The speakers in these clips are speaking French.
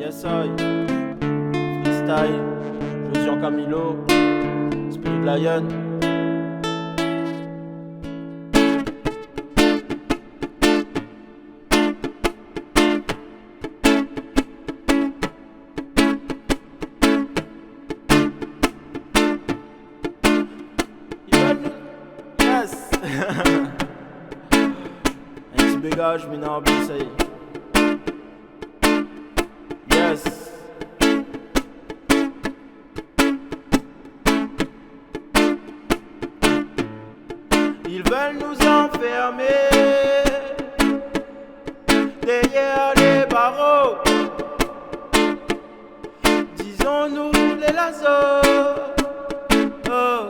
Yes I, freestyle, Josian Camilo, Spirit Lion. Yes. Un petit bégage, mais non, ça y est. Yes. Ils veulent nous enfermer derrière les barreaux. Disons-nous les lazos. Oh,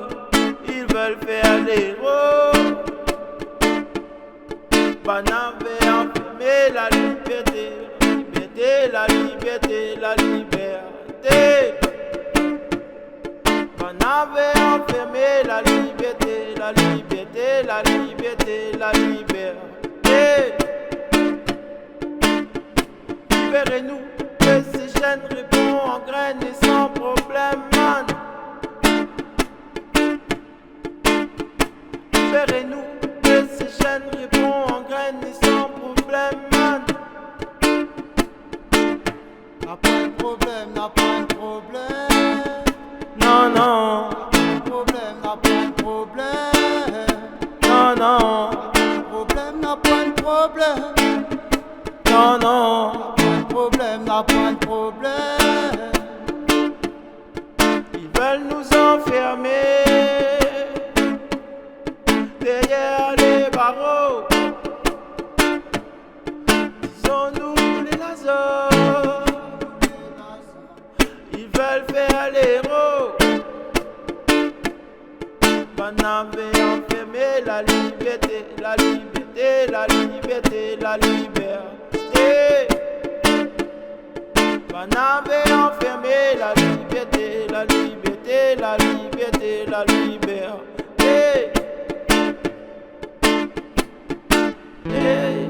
ils veulent faire l'héros. Banavé enfermer la liberté. La liberté, la liberté. On avait enfermé la liberté, la liberté, la liberté, la liberté. Libérez-nous de ces chaînes, répond en graines et sans problème, man. Libérez-nous de ces chaînes, répond en graines et sans problème, man. N'a pas de problème, n'a pas de problème. Non, non. N'a pas de problème. Non, non. N'a pas de problème. Non, non. N'a pas de problème. Ils veulent nous enfermer derrière les barreaux. Disons-nous les lazos. Ils veulent faire l'héros. On avait enfermé la liberté, la liberté, la liberté, la liberté. On avait enfermé la liberté, la liberté, la liberté, la liberté. Hey.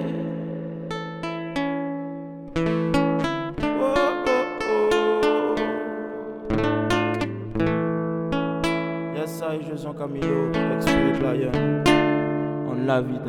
Yes, I, Josian Camilo, Spirit Lion, on la vie.